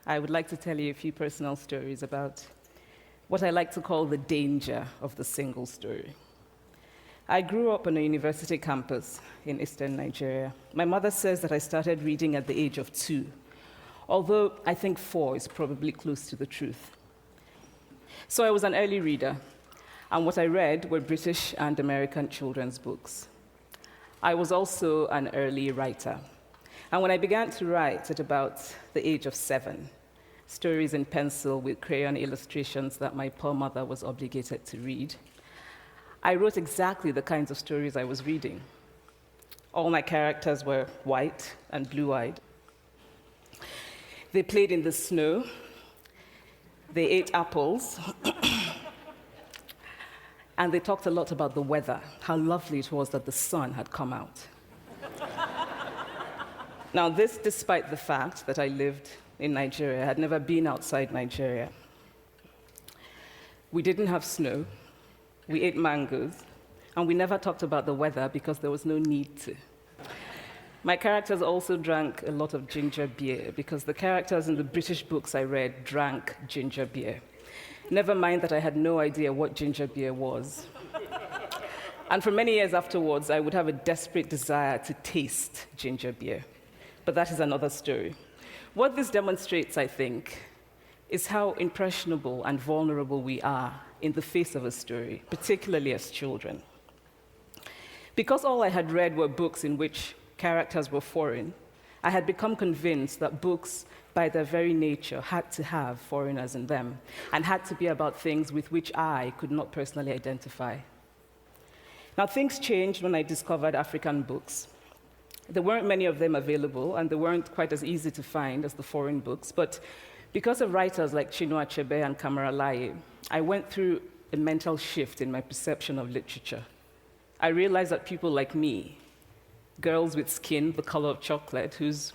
I would like to tell you a few personal stories about what I like to call the danger of the single story. I grew up on a university campus in eastern Nigeria. My mother says that I started reading at the age of 2, although I think 4 is probably close to the truth. So I was an early reader, and what I read were British and American children's books. I was also an early writer. And when I began to write at about the age of 7, stories in pencil with crayon illustrations that my poor mother was obligated to read, I wrote exactly the kinds of stories I was reading. All my characters were white and blue-eyed. They played in the snow. They ate apples. And they talked a lot about the weather, how lovely it was that the sun had come out. Now, this despite the fact that I lived in Nigeria. I had never been outside Nigeria. We didn't have snow. We ate mangoes. And we never talked about the weather because there was no need to. My characters also drank a lot of ginger beer because the characters in the British books I read drank ginger beer. Never mind that I had no idea what ginger beer was. And for many years afterwards, I would have a desperate desire to taste ginger beer. But that is another story. What this demonstrates, I think, is how impressionable and vulnerable we are in the face of a story, particularly as children. Because all I had read were books in which characters were foreign, I had become convinced that books, by their very nature, had to have foreigners in them and had to be about things with which I could not personally identify. Now, things changed when I discovered African books. There weren't many of them available, and they weren't quite as easy to find as the foreign books, but because of writers like Chinua Achebe and Kamara Laye, I went through a mental shift in my perception of literature. I realized that people like me, girls with skin the color of chocolate, whose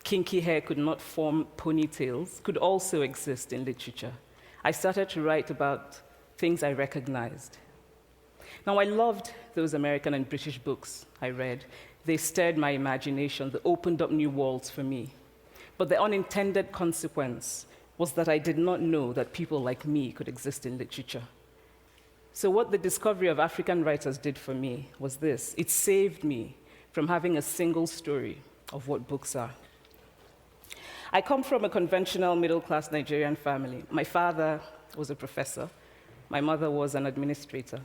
kinky hair could not form ponytails, could also exist in literature. I started to write about things I recognized. Now, I loved those American and British books I read. They stirred my imagination. They opened up new worlds for me. But the unintended consequence was that I did not know that people like me could exist in literature. So what the discovery of African writers did for me was this. It saved me from having a single story of what books are. I come from a conventional middle-class Nigerian family. My father was a professor. My mother was an administrator.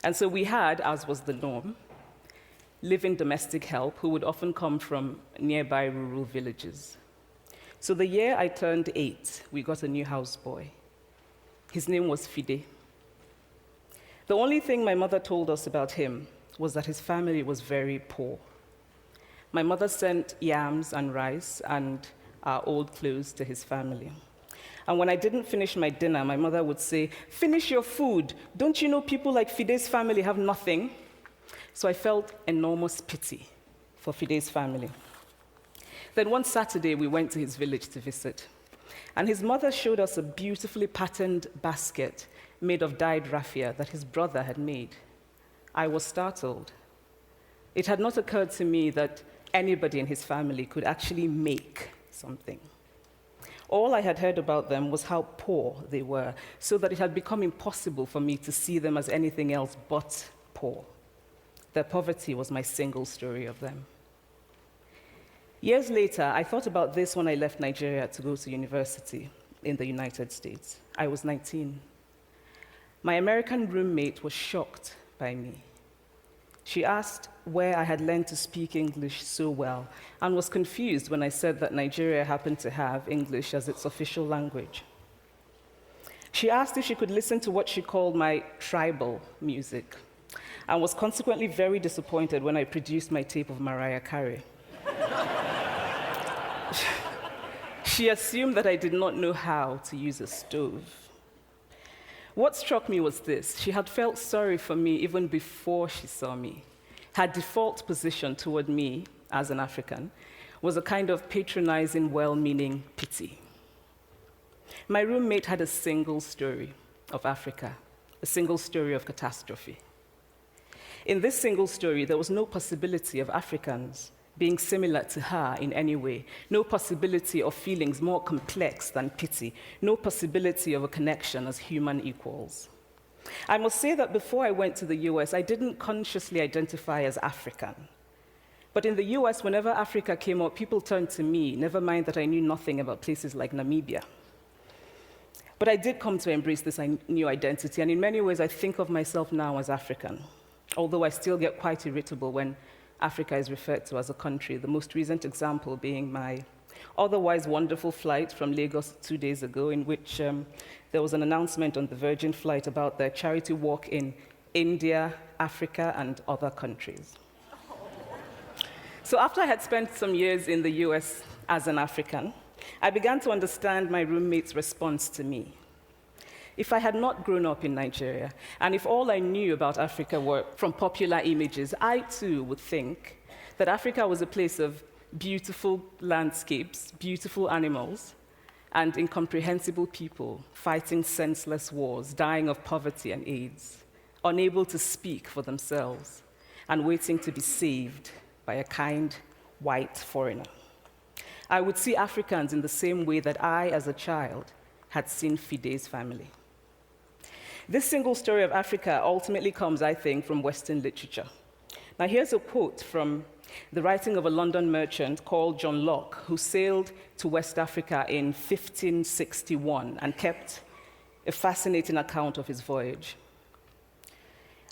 And so we had, as was the norm, living domestic help who would often come from nearby rural villages. So the year I turned 8, we got a new houseboy. His name was Fide. The only thing my mother told us about him was that his family was very poor. My mother sent yams and rice and our old clothes to his family. And when I didn't finish my dinner, my mother would say, "Finish your food. Don't you know people like Fide's family have nothing?" So I felt enormous pity for Fide's family. Then one Saturday, we went to his village to visit. And his mother showed us a beautifully patterned basket made of dyed raffia that his brother had made. I was startled. It had not occurred to me that anybody in his family could actually make something. All I had heard about them was how poor they were, so that it had become impossible for me to see them as anything else but poor. Their poverty was my single story of them. Years later, I thought about this when I left Nigeria to go to university in the United States. I was 19. My American roommate was shocked by me. She asked where I had learned to speak English so well and was confused when I said that Nigeria happened to have English as its official language. She asked if she could listen to what she called my tribal music, and was consequently very disappointed when I produced my tape of Mariah Carey. She assumed that I did not know how to use a stove. What struck me was this. She had felt sorry for me even before she saw me. Her default position toward me, as an African, was a kind of patronizing, well-meaning pity. My roommate had a single story of Africa, a single story of catastrophe. In this single story, there was no possibility of Africans being similar to her in any way, no possibility of feelings more complex than pity, no possibility of a connection as human equals. I must say that before I went to the US, I didn't consciously identify as African. But in the US, whenever Africa came up, people turned to me, never mind that I knew nothing about places like Namibia. But I did come to embrace this new identity, and in many ways, I think of myself now as African, although I still get quite irritable when Africa is referred to as a country, the most recent example being my otherwise wonderful flight from Lagos 2 days ago, in which there was an announcement on the Virgin flight about their charity walk in India, Africa, and other countries. So after I had spent some years in the US as an African, I began to understand my roommate's response to me. If I had not grown up in Nigeria, and if all I knew about Africa were from popular images, I too would think that Africa was a place of beautiful landscapes, beautiful animals, and incomprehensible people fighting senseless wars, dying of poverty and AIDS, unable to speak for themselves, and waiting to be saved by a kind white foreigner. I would see Africans in the same way that I, as a child, had seen Fide's family. This single story of Africa ultimately comes, I think, from Western literature. Now, here's a quote from the writing of a London merchant called John Locke, who sailed to West Africa in 1561 and kept a fascinating account of his voyage.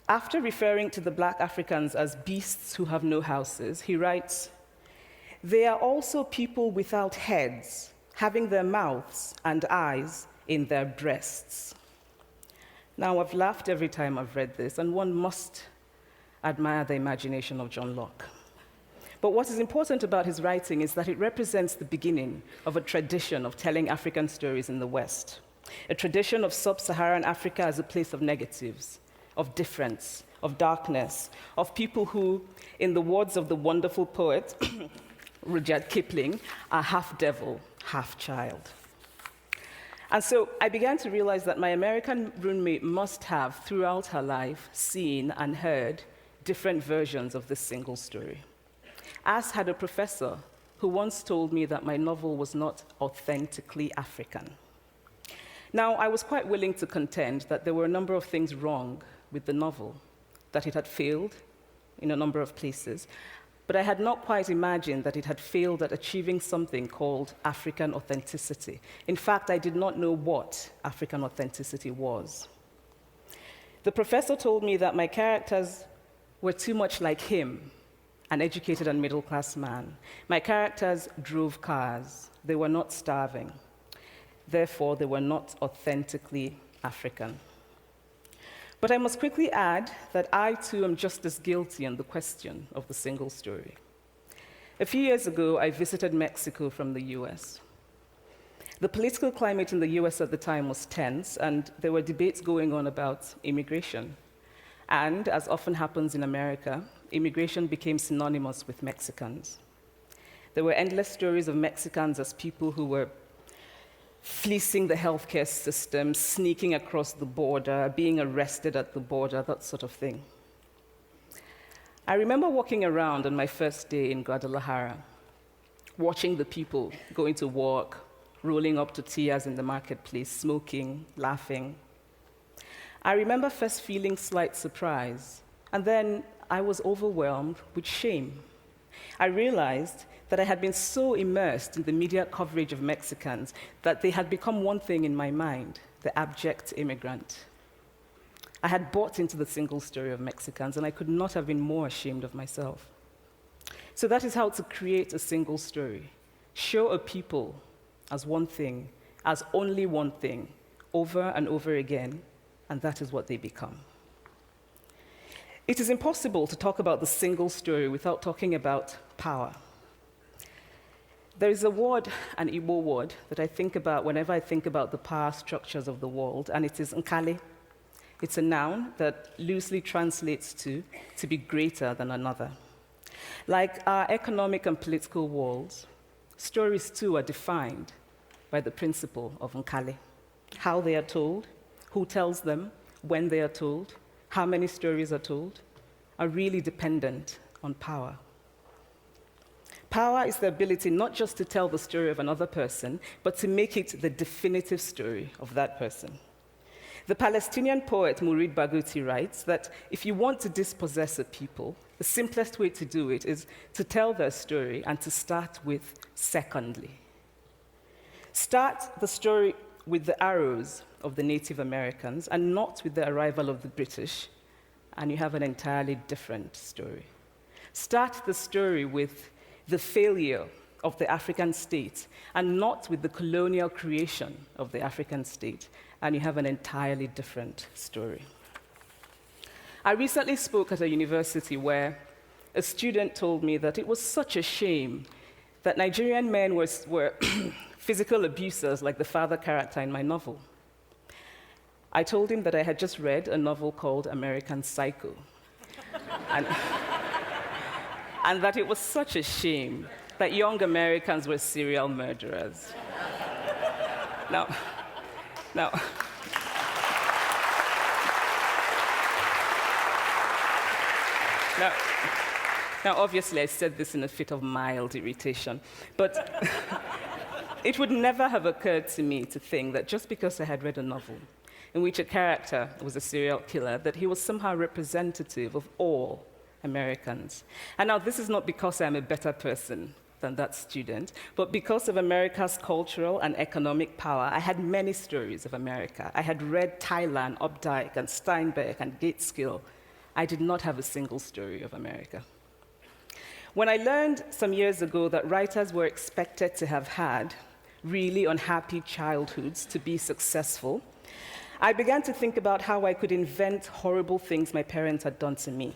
After referring to the black Africans as beasts who have no houses, he writes, "They are also people without heads, having their mouths and eyes in their breasts." Now, I've laughed every time I've read this, and one must admire the imagination of John Locke. But what is important about his writing is that it represents the beginning of a tradition of telling African stories in the West, a tradition of sub-Saharan Africa as a place of negatives, of difference, of darkness, of people who, in the words of the wonderful poet Rudyard Kipling, are half devil, half child. And so I began to realize that my American roommate must have, throughout her life, seen and heard different versions of this single story, as had a professor who once told me that my novel was not authentically African. Now, I was quite willing to contend that there were a number of things wrong with the novel, that it had failed in a number of places, but I had not quite imagined that it had failed at achieving something called African authenticity. In fact, I did not know what African authenticity was. The professor told me that my characters were too much like him, an educated and middle-class man. My characters drove cars. They were not starving. Therefore, they were not authentically African. But I must quickly add that I, too, am just as guilty on the question of the single story. A few years ago, I visited Mexico from the US. The political climate in the US at the time was tense, and there were debates going on about immigration. And, as often happens in America, immigration became synonymous with Mexicans. There were endless stories of Mexicans as people who were fleecing the healthcare system, sneaking across the border, being arrested at the border, that sort of thing. I remember walking around on my first day in Guadalajara, watching the people going to work, rolling up tortillas in the marketplace, smoking, laughing. I remember first feeling slight surprise, and then I was overwhelmed with shame. I realized that I had been so immersed in the media coverage of Mexicans that they had become one thing in my mind, the abject immigrant. I had bought into the single story of Mexicans, and I could not have been more ashamed of myself. So that is how to create a single story. Show a people as one thing, as only one thing, over and over again, and that is what they become. It is impossible to talk about the single story without talking about power. There is a word, an Igbo word, that I think about whenever I think about the power structures of the world, and it is nkali. It's a noun that loosely translates to be greater than another. Like our economic and political worlds, stories too are defined by the principle of nkali. How they are told, who tells them, when they are told, how many stories are told, are really dependent on power. Power is the ability not just to tell the story of another person, but to make it the definitive story of that person. The Palestinian poet Mourid Barghouti writes that if you want to dispossess a people, the simplest way to do it is to tell their story and to start with secondly. Start the story with the arrows of the Native Americans and not with the arrival of the British, and you have an entirely different story. Start the story with the failure of the African state and not with the colonial creation of the African state, and you have an entirely different story. I recently spoke at a university where a student told me that it was such a shame that Nigerian men were physical abusers like the father character in my novel. I told him that I had just read a novel called American Psycho, and that it was such a shame that young Americans were serial murderers. Now, obviously, I said this in a fit of mild irritation, but it would never have occurred to me to think that just because I had read a novel in which a character was a serial killer, that he was somehow representative of all Americans. And now, this is not because I'm a better person than that student, but because of America's cultural and economic power, I had many stories of America. I had read Tyler, Updike, and Steinbeck, and Gateskill. I did not have a single story of America. When I learned some years ago that writers were expected to have had really unhappy childhoods to be successful, I began to think about how I could invent horrible things my parents had done to me.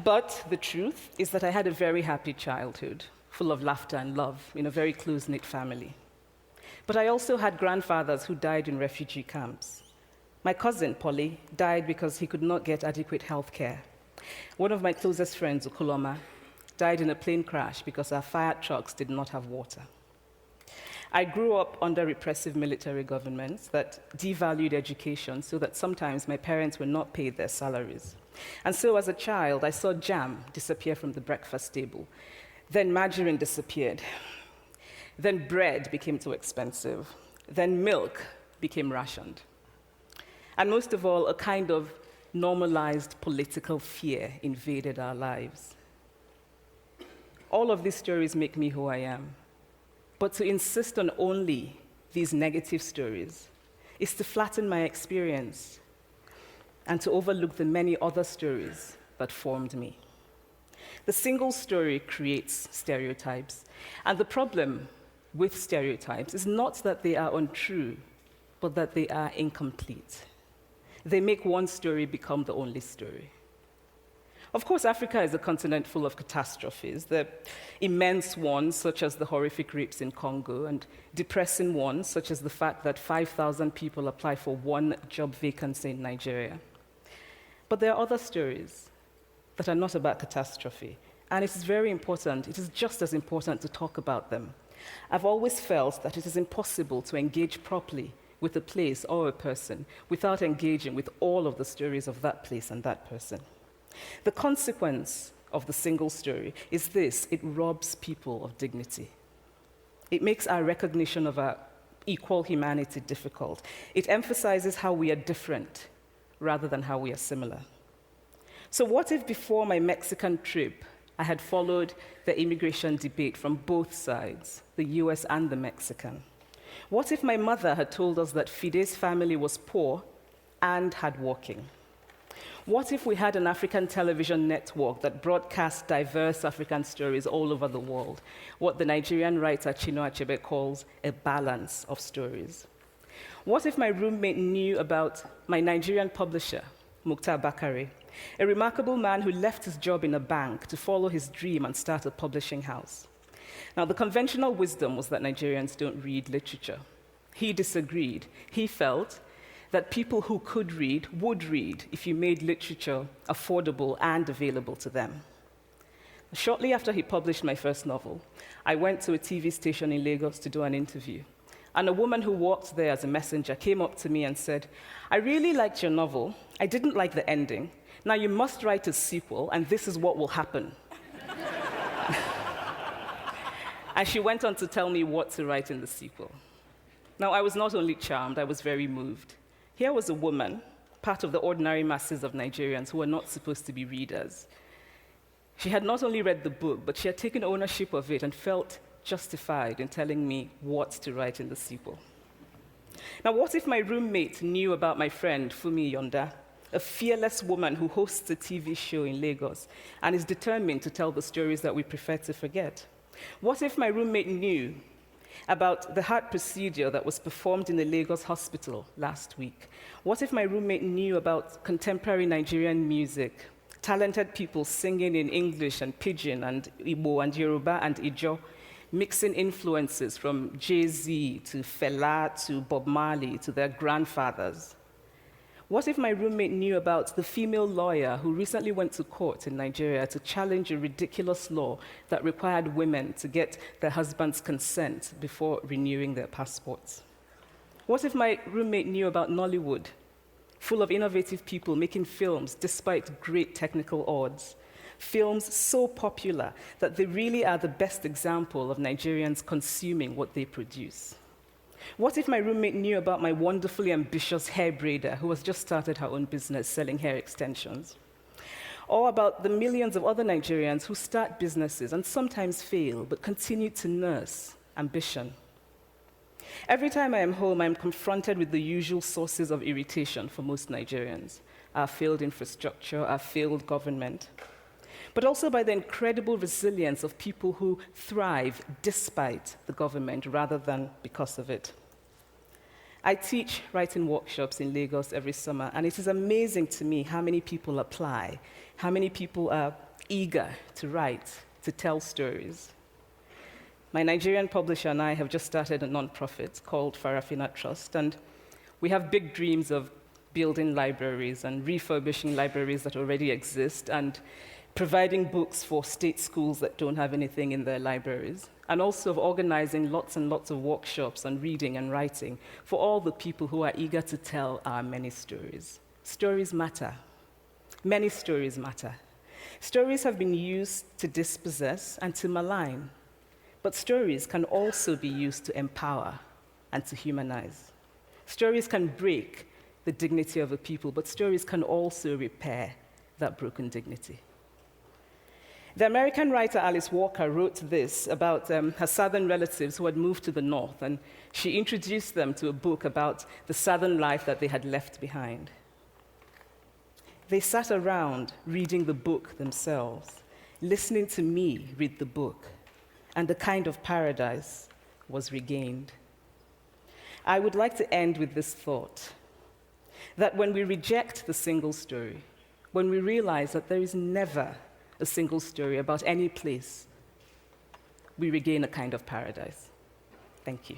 But the truth is that I had a very happy childhood, full of laughter and love, in a very close-knit family. But I also had grandfathers who died in refugee camps. My cousin, Polly, died because he could not get adequate health care. One of my closest friends, Ukuloma, died in a plane crash because our fire trucks did not have water. I grew up under repressive military governments that devalued education so that sometimes my parents were not paid their salaries. And so as a child, I saw jam disappear from the breakfast table. Then margarine disappeared. Then bread became too expensive. Then milk became rationed. And most of all, a kind of normalized political fear invaded our lives. All of these stories make me who I am. But to insist on only these negative stories is to flatten my experience and to overlook the many other stories that formed me. The single story creates stereotypes, and the problem with stereotypes is not that they are untrue, but that they are incomplete. They make one story become the only story. Of course, Africa is a continent full of catastrophes, the immense ones, such as the horrific rapes in Congo, and depressing ones, such as the fact that 5,000 people apply for one job vacancy in Nigeria. But there are other stories that are not about catastrophe, and it is very important, it is just as important to talk about them. I've always felt that it is impossible to engage properly with a place or a person without engaging with all of the stories of that place and that person. The consequence of the single story is this: it robs people of dignity. It makes our recognition of our equal humanity difficult. It emphasizes how we are different rather than how we are similar. So what if before my Mexican trip, I had followed the immigration debate from both sides, the US and the Mexican? What if my mother had told us that Fide's family was poor and hardworking? What if we had an African television network that broadcast diverse African stories all over the world, what the Nigerian writer Chinua Achebe calls a balance of stories? What if my roommate knew about my Nigerian publisher, Mukhtar Bakare, a remarkable man who left his job in a bank to follow his dream and start a publishing house? Now, the conventional wisdom was that Nigerians don't read literature. He disagreed. He felt that people who could read would read if you made literature affordable and available to them. Shortly after he published my first novel, I went to a TV station in Lagos to do an interview. And a woman who worked there as a messenger came up to me and said, "I really liked your novel. I didn't like the ending. Now you must write a sequel, and this is what will happen." And she went on to tell me what to write in the sequel. Now, I was not only charmed, I was very moved. Here was a woman, part of the ordinary masses of Nigerians who were not supposed to be readers. She had not only read the book, but she had taken ownership of it and felt justified in telling me what to write in the sequel. Now, what if my roommate knew about my friend, Fumi Yonda, a fearless woman who hosts a TV show in Lagos and is determined to tell the stories that we prefer to forget? What if my roommate knew about the heart procedure that was performed in the Lagos hospital last week? What if my roommate knew about contemporary Nigerian music, talented people singing in English and Pidgin and Igbo and Yoruba and Ijo, mixing influences from Jay-Z to Fela to Bob Marley to their grandfathers? What if my roommate knew about the female lawyer who recently went to court in Nigeria to challenge a ridiculous law that required women to get their husband's consent before renewing their passports? What if my roommate knew about Nollywood, full of innovative people making films despite great technical odds, films so popular that they really are the best example of Nigerians consuming what they produce? What if my roommate knew about my wonderfully ambitious hair braider who has just started her own business selling hair extensions? Or about the millions of other Nigerians who start businesses and sometimes fail, but continue to nurse ambition? Every time I am home, I am confronted with the usual sources of irritation for most Nigerians: our failed infrastructure, our failed government, but also by the incredible resilience of people who thrive despite the government rather than because of it. I teach writing workshops in Lagos every summer, and it is amazing to me how many people apply, how many people are eager to write, to tell stories. My Nigerian publisher and I have just started a nonprofit called Farafina Trust, and we have big dreams of building libraries and refurbishing libraries that already exist and providing books for state schools that don't have anything in their libraries, and also of organizing lots and lots of workshops on reading and writing for all the people who are eager to tell our many stories. Stories matter. Many stories matter. Stories have been used to dispossess and to malign, but stories can also be used to empower and to humanize. Stories can break the dignity of a people, but stories can also repair that broken dignity. The American writer Alice Walker wrote this about her southern relatives who had moved to the north, and she introduced them to a book about the southern life that they had left behind. They sat around reading the book themselves, listening to me read the book, and a kind of paradise was regained. I would like to end with this thought, that when we reject the single story, when we realize that there is never a single story about any place, we regain a kind of paradise. Thank you.